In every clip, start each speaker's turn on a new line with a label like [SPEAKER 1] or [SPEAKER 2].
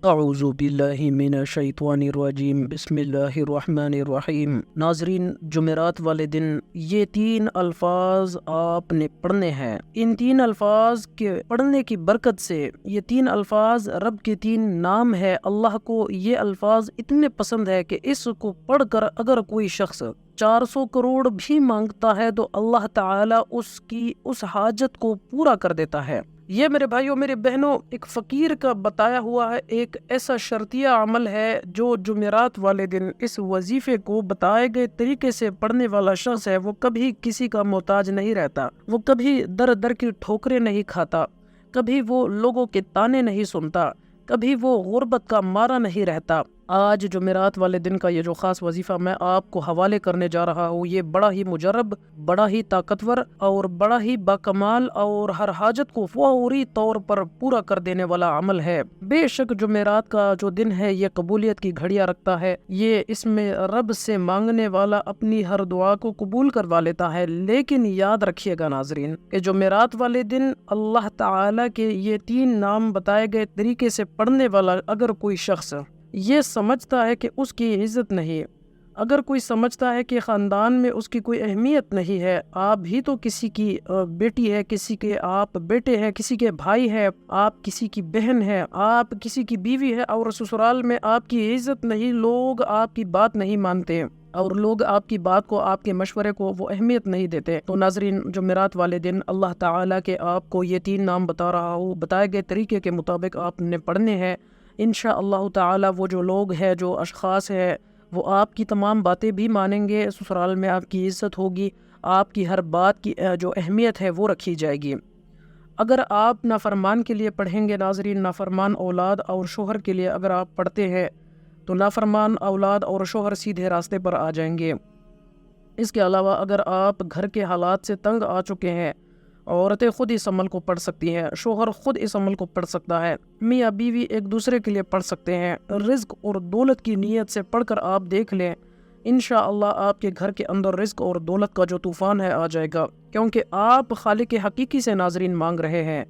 [SPEAKER 1] اعوذ باللہ من الشیطان الرجیم بسم اللہ الرحمن الرحیم۔ ناظرین، جمعرات والے دن یہ 3 الفاظ آپ نے پڑھنے ہیں۔ ان 3 الفاظ کے پڑھنے کی برکت سے، یہ 3 الفاظ رب کے 3 نام ہے۔ اللہ کو یہ الفاظ اتنے پسند ہے کہ اس کو پڑھ کر اگر کوئی شخص 400 کروڑ بھی مانگتا ہے تو اللہ تعالی اس کی اس حاجت کو پورا کر دیتا ہے۔ یہ میرے بھائیوں، میرے بہنوں، ایک فقیر کا بتایا ہوا ہے، ایک ایسا شرطیہ عمل ہے جو جمعرات والے دن اس وظیفے کو بتائے گئے طریقے سے پڑھنے والا شخص ہے، وہ کبھی کسی کا محتاج نہیں رہتا، وہ کبھی در در کی ٹھوکریں نہیں کھاتا، کبھی وہ لوگوں کے طعنے نہیں سنتا، کبھی وہ غربت کا مارا نہیں رہتا۔ آج جمعرات والے دن کا یہ جو خاص وظیفہ میں آپ کو حوالے کرنے جا رہا ہوں، یہ بڑا ہی مجرب، بڑا ہی طاقتور اور بڑا ہی باکمال اور ہر حاجت کو فوری طور پر پورا کر دینے والا عمل ہے۔ بے شک جمعرات کا جو دن ہے یہ قبولیت کی گھڑیاں رکھتا ہے، یہ اس میں رب سے مانگنے والا اپنی ہر دعا کو قبول کروا لیتا ہے۔ لیکن یاد رکھیے گا ناظرین کہ جمعرات والے دن اللہ تعالی کے یہ 3 نام بتائے گئے طریقے سے پڑھنے والا اگر کوئی شخص یہ سمجھتا ہے کہ اس کی عزت نہیں، اگر کوئی سمجھتا ہے کہ خاندان میں اس کی کوئی اہمیت نہیں ہے، آپ بھی تو کسی کی بیٹی ہے، کسی کے آپ بیٹے ہیں، کسی کے بھائی ہے، آپ کسی کی بہن ہے، آپ کسی کی بیوی ہے، اور سسرال میں آپ کی عزت نہیں، لوگ آپ کی بات نہیں مانتے اور لوگ آپ کی بات کو، آپ کے مشورے کو وہ اہمیت نہیں دیتے، تو ناظرین جمعرات والے دن اللہ تعالیٰ کے آپ کو یہ 3 نام بتا رہا ہوں، بتائے گئے طریقے کے مطابق آپ نے پڑھنے ہیں۔ انشاءاللہ تعالی وہ جو لوگ ہیں، جو اشخاص ہیں، وہ آپ کی تمام باتیں بھی مانیں گے، سسرال میں آپ کی عزت ہوگی، آپ کی ہر بات کی جو اہمیت ہے وہ رکھی جائے گی۔ اگر آپ نافرمان کے لیے پڑھیں گے ناظرین، نافرمان اولاد اور شوہر کے لیے اگر آپ پڑھتے ہیں تو نافرمان اولاد اور شوہر سیدھے راستے پر آ جائیں گے۔ اس کے علاوہ اگر آپ گھر کے حالات سے تنگ آ چکے ہیں، عورتیں خود اس عمل کو پڑھ سکتی ہیں، شوہر خود اس عمل کو پڑھ سکتا ہے، میاں بیوی ایک دوسرے کے لیے پڑھ سکتے ہیں، رزق اور دولت کی نیت سے پڑھ کر آپ دیکھ لیں، انشاءاللہ آپ کے گھر کے اندر رزق اور دولت کا جو طوفان ہے آ جائے گا، کیونکہ آپ خالق حقیقی سے ناظرین مانگ رہے ہیں۔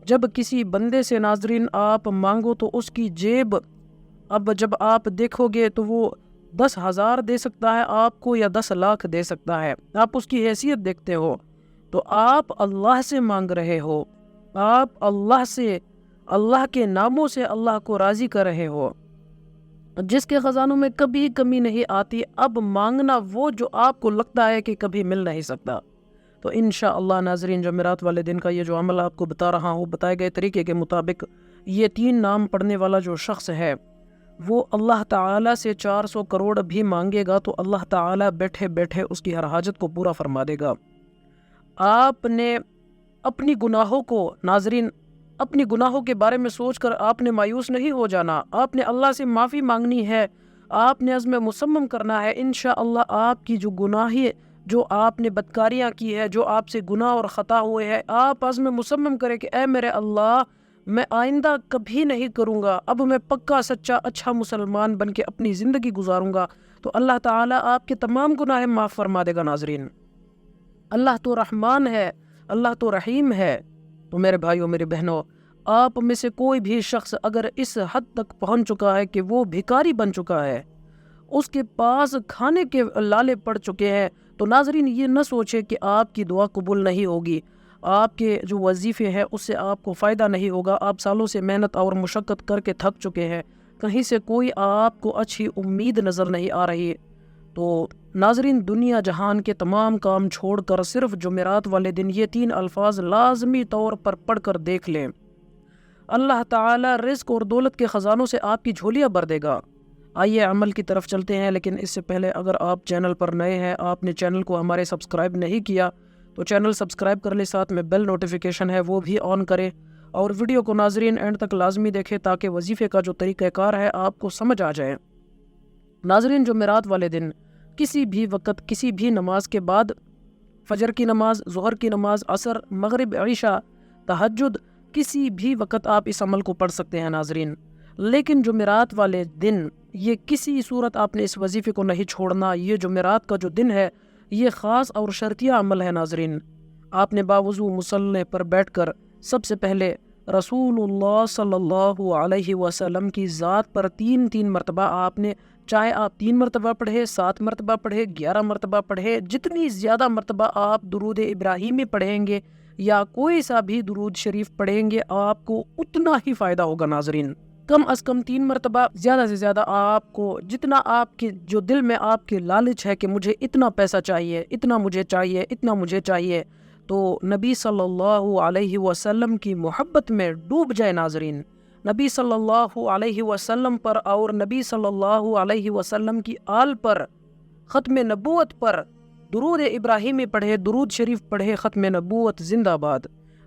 [SPEAKER 1] جب کسی بندے سے ناظرین آپ مانگو تو اس کی جیب اب جب آپ دیکھو گے تو وہ 10,000 دے سکتا ہے آپ کو یا 10 لاکھ دے سکتا ہے، آپ اس کی حیثیت دیکھتے ہو، تو آپ اللہ سے مانگ رہے ہو، آپ اللہ سے، اللہ کے ناموں سے اللہ کو راضی کر رہے ہو، جس کے خزانوں میں کبھی کمی نہیں آتی۔ اب مانگنا وہ جو آپ کو لگتا ہے کہ کبھی مل نہیں سکتا، تو انشاءاللہ ناظرین جمعرات والے دن کا یہ جو عمل آپ کو بتا رہا ہوں، بتائے گئے طریقے کے مطابق یہ 3 نام پڑھنے والا جو شخص ہے وہ اللہ تعالیٰ سے 400 کروڑ بھی مانگے گا تو اللہ تعالیٰ بیٹھے بیٹھے اس کی ہر حاجت کو پورا فرما دے گا۔ آپ نے اپنی گناہوں کو ناظرین، اپنی گناہوں کے بارے میں سوچ کر آپ نے مایوس نہیں ہو جانا، آپ نے اللہ سے معافی مانگنی ہے، آپ نے عزم مصمم کرنا ہے۔ انشاءاللہ آپ کی جو گناہی، جو آپ نے بدکاریاں کی ہے، جو آپ سے گناہ اور خطا ہوئے ہیں، آپ عزم مصمم کریں کہ اے میرے اللہ، میں آئندہ کبھی نہیں کروں گا، اب میں پکا سچا اچھا مسلمان بن کے اپنی زندگی گزاروں گا، تو اللہ تعالیٰ آپ کے تمام گناہ معاف فرما دے گا۔ ناظرین اللہ تو رحمان ہے، اللہ تو رحیم ہے۔ تو میرے بھائیوں، میرے بہنوں، آپ میں سے کوئی بھی شخص اگر اس حد تک پہنچ چکا ہے کہ وہ بھکاری بن چکا ہے، اس کے پاس کھانے کے لالے پڑ چکے ہیں، تو ناظرین یہ نہ سوچے کہ آپ کی دعا قبول نہیں ہوگی، آپ کے جو وظیفے ہیں اس سے آپ کو فائدہ نہیں ہوگا، آپ سالوں سے محنت اور مشقت کر کے تھک چکے ہیں، کہیں سے کوئی آپ کو اچھی امید نظر نہیں آ رہی، تو ناظرین دنیا جہان کے تمام کام چھوڑ کر صرف جمعرات والے دن یہ 3 الفاظ لازمی طور پر پڑھ کر دیکھ لیں، اللہ تعالیٰ رزق اور دولت کے خزانوں سے آپ کی جھولیاں بھر دے گا۔ آئیے عمل کی طرف چلتے ہیں، لیکن اس سے پہلے اگر آپ چینل پر نئے ہیں، آپ نے چینل کو ہمارے سبسکرائب نہیں کیا تو چینل سبسکرائب کر لیں، ساتھ میں بیل نوٹیفیکیشن ہے وہ بھی آن کریں، اور ویڈیو کو ناظرین اینڈ تک لازمی دیکھیں تاکہ وظیفے کا جو طریقہ کار ہے آپ کو سمجھ آ جائے۔ ناظرین جمعرات والے دن کسی بھی وقت، کسی بھی نماز کے بعد، فجر کی نماز، ظہر کی نماز، عصر، مغرب، عشاء، تہجد، کسی بھی وقت آپ اس عمل کو پڑھ سکتے ہیں ناظرین، لیکن جمعرات والے دن یہ کسی صورت آپ نے اس وظیفے کو نہیں چھوڑنا۔ یہ جمعرات کا جو دن ہے یہ خاص اور شرطیہ عمل ہے ناظرین۔ آپ نے باوضو مصلی پر بیٹھ کر سب سے پہلے رسول اللہ صلی اللہ علیہ وسلم کی ذات پر 3 مرتبہ آپ نے، چاہے آپ 3 مرتبہ پڑھے، 7 مرتبہ پڑھے، 11 مرتبہ پڑھے، جتنی زیادہ مرتبہ آپ درود ابراہیمی پڑھیں گے یا کوئی سا بھی درود شریف پڑھیں گے آپ کو اتنا ہی فائدہ ہوگا ناظرین۔ کم از کم 3 مرتبہ، زیادہ سے زیادہ آپ کو جتنا آپ کے جو دل میں آپ کے لالچ ہے کہ مجھے اتنا پیسہ چاہیے، اتنا مجھے چاہیے، اتنا مجھے چاہیے، تو نبی صلی اللہ علیہ وسلم کی محبت میں ڈوب جائے ناظرین۔ نبی صلی اللہ علیہ وسلم پر اور نبی صلی اللہ علیہ وسلم کی آل پر، ختم نبوت پر درود ابراہیمی پڑھے، درود شریف پڑھے، ختم نبوت زندہ باد۔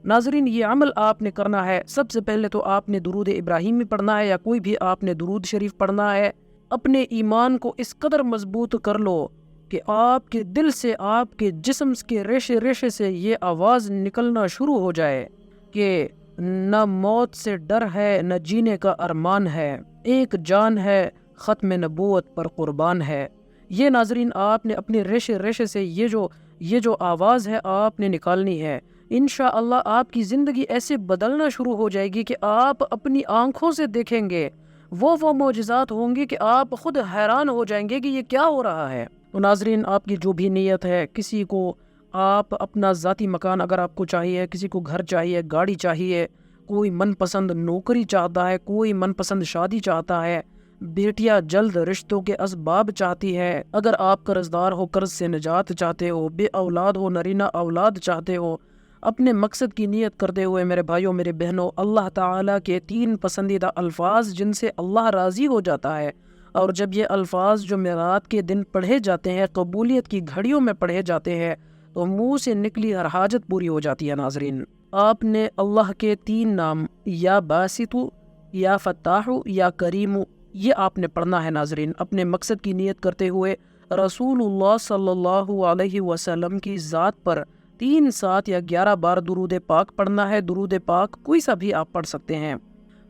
[SPEAKER 1] ناظرین یہ عمل آپ نے کرنا ہے۔ سب سے پہلے تو آپ نے درود ابراہیمی پڑھنا ہے یا کوئی بھی آپ نے درود شریف پڑھنا ہے۔ اپنے ایمان کو اس قدر مضبوط کر لو کہ آپ کے دل سے، آپ کے جسم کے ریشے ریشے سے یہ آواز نکلنا شروع ہو جائے کہ نہ موت سے ڈر ہے، نہ جینے کا ارمان ہے، ایک جان ہے ختم نبوت پر قربان ہے۔ یہ ناظرین آپ نے اپنے ریشے ریشے سے یہ جو آواز ہے آپ نے نکالنی ہے۔ انشاءاللہ آپ کی زندگی ایسے بدلنا شروع ہو جائے گی کہ آپ اپنی آنکھوں سے دیکھیں گے، وہ معجزات ہوں گے کہ آپ خود حیران ہو جائیں گے کہ یہ کیا ہو رہا ہے۔ تو ناظرین آپ کی جو بھی نیت ہے، کسی کو آپ اپنا ذاتی مکان اگر آپ کو چاہیے، کسی کو گھر چاہیے، گاڑی چاہیے، کوئی من پسند نوکری چاہتا ہے، کوئی من پسند شادی چاہتا ہے، بیٹیاں جلد رشتوں کے اسباب چاہتی ہے، اگر آپ قرض دار ہو، قرض سے نجات چاہتے ہو، بے اولاد ہو، نرینہ اولاد چاہتے ہو، اپنے مقصد کی نیت کرتے ہوئے میرے بھائیوں، میرے بہنوں، اللہ تعالیٰ کے 3 پسندیدہ الفاظ جن سے اللہ راضی ہو جاتا ہے، اور جب یہ الفاظ جمعرات کے دن پڑھے جاتے ہیں، قبولیت کی گھڑیوں میں پڑھے جاتے ہیں، تو منہ سے نکلی ہر حاجت پوری ہو جاتی ہے ناظرین۔ آپ نے اللہ کے 3 نام، یا باسطو، یا فتاحو، یا کریمو، یہ آپ نے پڑھنا ہے ناظرین، اپنے مقصد کی نیت کرتے ہوئے رسول اللہ صلی اللہ علیہ وسلم کی ذات پر 3، 7 یا 11 بار درود پاک پڑھنا ہے۔ درود پاک کوئی سا بھی آپ پڑھ سکتے ہیں۔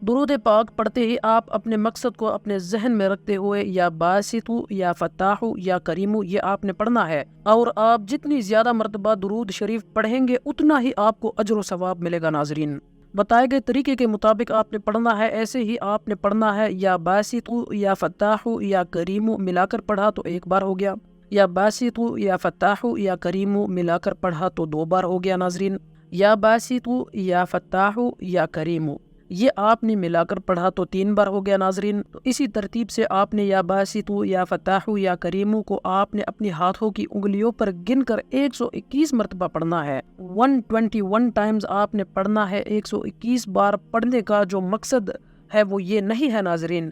[SPEAKER 1] درود پاک پڑھتے ہی آپ اپنے مقصد کو اپنے ذہن میں رکھتے ہوئے یا باسطو، یا فتاحو، یا کریمو، یہ آپ نے پڑھنا ہے، اور آپ جتنی زیادہ مرتبہ درود شریف پڑھیں گے اتنا ہی آپ کو اجر و ثواب ملے گا ناظرین۔ بتائے گئے طریقے کے مطابق آپ نے پڑھنا ہے، ایسے ہی آپ نے پڑھنا ہے۔ یا باسطو، یا فتاحو، یا کریمو ملا کر پڑھا تو 1 بار ہو گیا، یا باسطو، یا فتاحو، یا کریمو ملا کر پڑھا تو 2 بار ہو گیا ناظرین۔ یا باسطو، یا فتاحو، یا کریمو یہ آپ نے ملا کر پڑھا تو 3 بار ہو گیا ناظرین۔ تو اسی ترتیب سے آپ نے یا باسطو، یا فتاحو، یا کریمو کو آپ نے اپنی ہاتھوں کی انگلیوں پر گن کر 121 مرتبہ پڑھنا ہے۔ 121 ٹائمز آپ نے پڑھنا ہے۔ 121 بار پڑھنے کا جو مقصد ہے وہ یہ نہیں ہے ناظرین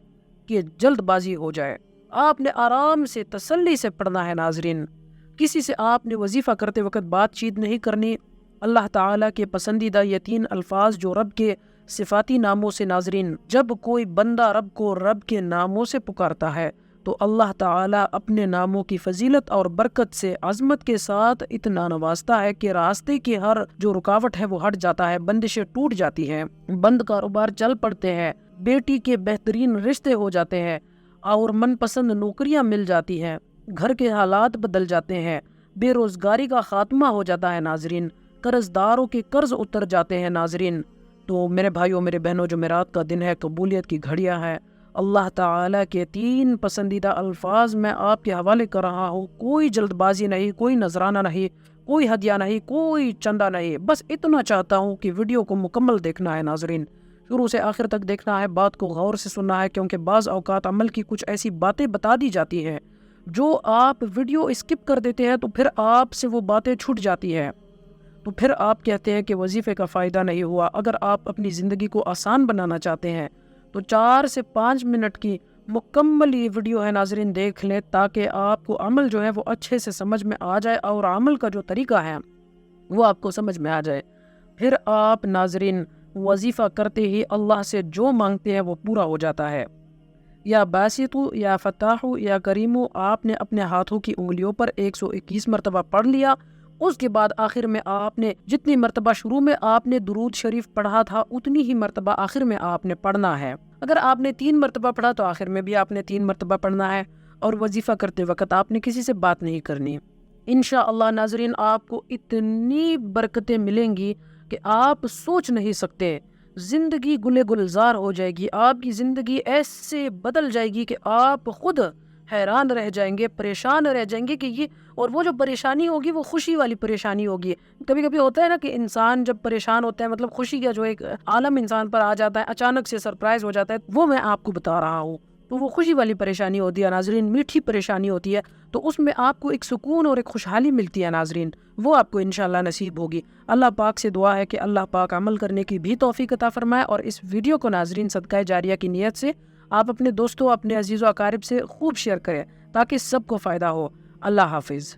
[SPEAKER 1] کہ جلد بازی ہو جائے، آپ نے آرام سے تسلی سے پڑھنا ہے ناظرین۔ کسی سے آپ نے وظیفہ کرتے وقت بات چیت نہیں کرنی۔ اللہ تعالیٰ کے پسندیدہ یہ 3 الفاظ جو رب کے صفاتی ناموں سے ناظرین، جب کوئی بندہ رب کو رب کے ناموں سے پکارتا ہے تو اللہ تعالیٰ اپنے ناموں کی فضیلت اور برکت سے عظمت کے ساتھ اتنا نوازتا ہے کہ راستے کی ہر جو رکاوٹ ہے وہ ہٹ جاتا ہے، بندشیں ٹوٹ جاتی ہیں، بند کاروبار چل پڑتے ہیں، بیٹی کے بہترین رشتے ہو جاتے ہیں، اور من پسند نوکریاں مل جاتی ہیں، گھر کے حالات بدل جاتے ہیں، بے روزگاری کا خاتمہ ہو جاتا ہے ناظرین، قرض داروں کے قرض اتر جاتے ہیں ناظرین۔ تو میرے بھائیوں، میرے بہنوں، جمعرات کا دن ہے، قبولیت کی گھڑیاں ہیں۔ اللہ تعالیٰ کے 3 پسندیدہ الفاظ میں آپ کے حوالے کر رہا ہوں، کوئی جلد بازی نہیں، کوئی نذرانہ نہیں، کوئی ہدیہ نہیں، کوئی چندہ نہیں، بس اتنا چاہتا ہوں کہ ویڈیو کو مکمل دیکھنا ہے ناظرین، شروع سے آخر تک دیکھنا ہے، بات کو غور سے سننا ہے، کیونکہ بعض اوقات عمل کی کچھ ایسی باتیں بتا دی جاتی ہیں جو آپ ویڈیو اسکپ کر دیتے ہیں تو پھر آپ سے وہ باتیں چھوٹ جاتی ہیں، تو پھر آپ کہتے ہیں کہ وظیفے کا فائدہ نہیں ہوا۔ اگر آپ اپنی زندگی کو آسان بنانا چاہتے ہیں تو 4 سے 5 منٹ کی مکمل یہ ویڈیو ہے ناظرین، دیکھ لیں تاکہ آپ کو عمل جو ہے وہ اچھے سے سمجھ میں آ جائے، اور عمل کا جو طریقہ ہے وہ آپ کو سمجھ میں آ جائے۔ پھر آپ ناظرین وظیفہ کرتے ہی اللہ سے جو مانگتے ہیں وہ پورا ہو جاتا ہے۔ یا باسطو، یا فتاحو، یا کریمو آپ نے اپنے ہاتھوں کی انگلیوں پر 121 مرتبہ پڑھ لیا۔ اس کے بعد آخر میں آپ نے جتنی مرتبہ شروع میں آپ نے درود شریف پڑھا تھا اتنی ہی مرتبہ آخر میں آپ نے پڑھنا ہے۔ اگر آپ نے 3 مرتبہ پڑھا تو آخر میں بھی آپ نے 3 مرتبہ پڑھنا ہے، اور وظیفہ کرتے وقت آپ نے کسی سے بات نہیں کرنی۔ انشاءاللہ ناظرین آپ کو اتنی برکتیں ملیں گی کہ آپ سوچ نہیں سکتے۔ زندگی گلے گلزار ہو جائے گی، آپ کی زندگی ایسے بدل جائے گی کہ آپ خود حیران رہ جائیں گے، پریشان رہ جائیں گے کہ یہ، اور وہ جو پریشانی ہوگی وہ خوشی والی پریشانی ہوگی۔ کبھی کبھی ہوتا ہے نا کہ انسان جب پریشان ہوتا ہے، مطلب خوشی کا جو ایک عالم انسان پر آ جاتا ہے، اچانک سے سرپرائز ہو جاتا ہے، وہ میں آپ کو بتا رہا ہوں۔ تو وہ خوشی والی پریشانی ہوتی ہے ناظرین، میٹھی پریشانی ہوتی ہے، تو اس میں آپ کو ایک سکون اور ایک خوشحالی ملتی ہے ناظرین، وہ آپ کو انشاءاللہ نصیب ہوگی۔ اللہ پاک سے دعا ہے کہ اللہ پاک عمل کرنے کی بھی توفیق عطا فرمائے، اور اس ویڈیو کو ناظرین صدقہ جاریہ کی نیت سے آپ اپنے دوستوں، اپنے عزیز و اقارب سے خوب شیئر کریں تاکہ سب کو فائدہ ہو۔ اللہ حافظ۔